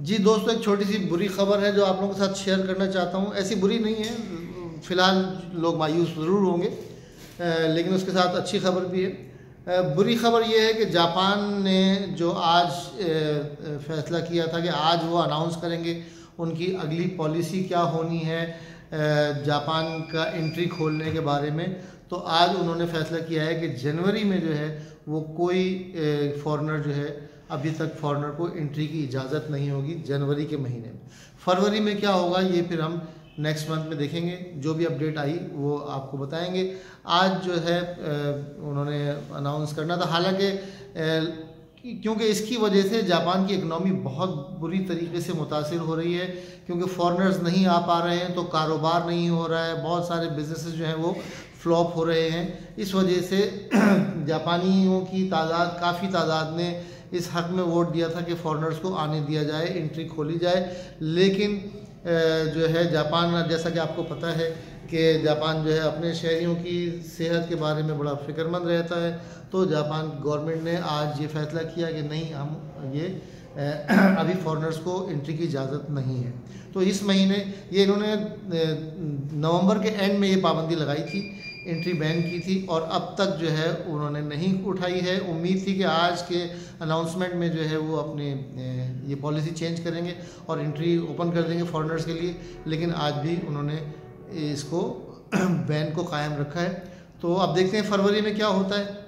जी दोस्तों, एक छोटी सी बुरी खबर है जो आप लोगों के साथ शेयर करना चाहता हूँ। ऐसी बुरी नहीं है, फ़िलहाल लोग मायूस ज़रूर होंगे, लेकिन उसके साथ अच्छी खबर भी है। बुरी खबर ये है कि जापान ने जो आज फ़ैसला किया था कि आज वो अनाउंस करेंगे उनकी अगली पॉलिसी क्या होनी है जापान का एंट्री खोलने के बारे में। तो आज उन्होंने फ़ैसला किया है कि जनवरी में जो है वो कोई फॉरेनर जो है, अभी तक फॉरेनर को एंट्री की इजाज़त नहीं होगी जनवरी के महीने में। फरवरी में क्या होगा ये फिर हम नेक्स्ट मंथ में देखेंगे, जो भी अपडेट आई वो आपको बताएंगे। आज जो है उन्होंने अनाउंस करना था, हालांकि क्योंकि इसकी वजह से जापान की इकनॉमी बहुत बुरी तरीके से मुतासिर हो रही है, क्योंकि फॉरेनर्स नहीं आ पा रहे हैं तो कारोबार नहीं हो रहा है, बहुत सारे बिजनेसेस जो हैं वो फ्लॉप हो रहे हैं। इस वजह से जापानियों की तादाद, काफ़ी तादाद ने इस हक में वोट दिया था कि फॉरेनर्स को आने दिया जाए, एंट्री खोली जाए। लेकिन जो है जापान, जैसा कि आपको पता है कि जापान जो है अपने शहरियों की सेहत के बारे में बड़ा फ़िक्रमंद रहता है, तो जापान गवर्नमेंट ने आज ये फ़ैसला किया कि नहीं, हम ये अभी फॉरेनर्स को एंट्री की इजाज़त नहीं है। तो इस महीने ये इन्होंने नवंबर के एंड में ये पाबंदी लगाई थी, एंट्री बैन की थी, और अब तक जो है उन्होंने नहीं उठाई है। उम्मीद थी कि आज के अनाउंसमेंट में जो है वो अपने ये पॉलिसी चेंज करेंगे और एंट्री ओपन कर देंगे फॉरेनर्स के लिए, लेकिन आज भी उन्होंने इसको बैन को कायम रखा है। तो अब देखते हैं फरवरी में क्या होता है।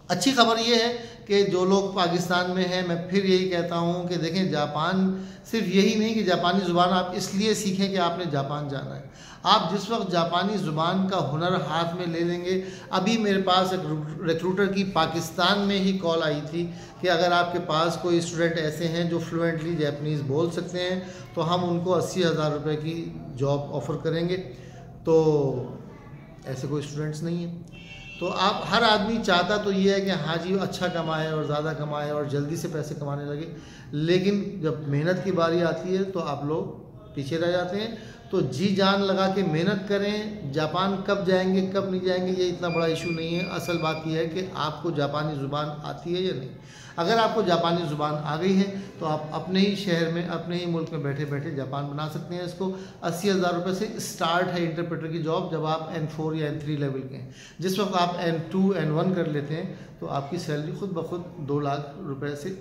अच्छी खबर ये है कि जो लोग पाकिस्तान में हैं, मैं फिर यही कहता हूँ कि देखें, जापान सिर्फ यही नहीं कि जापानी ज़ुबान आप इसलिए सीखें कि आपने जापान जाना है। आप जिस वक्त जापानी ज़ुबान का हुनर हाथ में ले लेंगे, अभी मेरे पास एक रिक्रूटर की पाकिस्तान में ही कॉल आई थी कि अगर आपके पास कोई स्टूडेंट ऐसे हैं जो फ्लुएंटली जापानीज़ बोल सकते हैं तो हम उनको 80,000 रुपये की जॉब ऑफ़र करेंगे। तो ऐसे कोई स्टूडेंट्स नहीं हैं। तो आप, हर आदमी चाहता तो ये है कि हाँ जी अच्छा कमाए और ज़्यादा कमाए और जल्दी से पैसे कमाने लगे, लेकिन जब मेहनत की बारी आती है तो आप लोग पीछे रह जाते हैं। तो जी जान लगा के मेहनत करें। जापान कब जाएंगे कब नहीं जाएंगे ये इतना बड़ा इशू नहीं है, असल बात यह है कि आपको जापानी ज़ुबान आती है या नहीं। अगर आपको जापानी ज़ुबान आ गई है तो आप अपने ही शहर में, अपने ही मुल्क में बैठे बैठे जापान बना सकते हैं। इसको 80,000 रुपये से स्टार्ट है इंटरप्रेटर की जॉब, जब आप N4 या N3 लेवल के हैं। जिस वक्त आप N2 N1 कर लेते हैं तो आपकी सैलरी खुद ब खुद 2 लाख रुपए से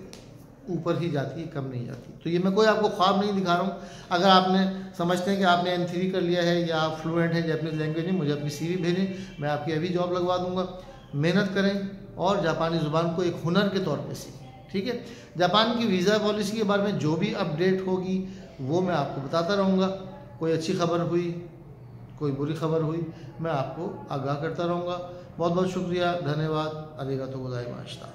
ऊपर ही जाती है, कम नहीं जाती। तो ये मैं कोई आपको ख्वाब नहीं दिखा रहा हूँ। अगर आपने समझते हैं कि आपने N3 कर लिया है या आप फ्लुएंट हैं जापानीज़ लैंग्वेज में, मुझे अपनी CV भेजें, मैं आपकी अभी जॉब लगवा दूंगा। मेहनत करें और जापानी ज़ुबान को एक हुनर के तौर पे सीखें, ठीक है। जापान की वीज़ा पॉलिसी के बारे में जो भी अपडेट होगी वो मैं आपको बताता रहूँगा। कोई अच्छी खबर हुई, कोई बुरी खबर हुई, मैं आपको आगाह करता रहूँगा। बहुत बहुत शुक्रिया, धन्यवाद। अरिगातो गोजाइमासिता।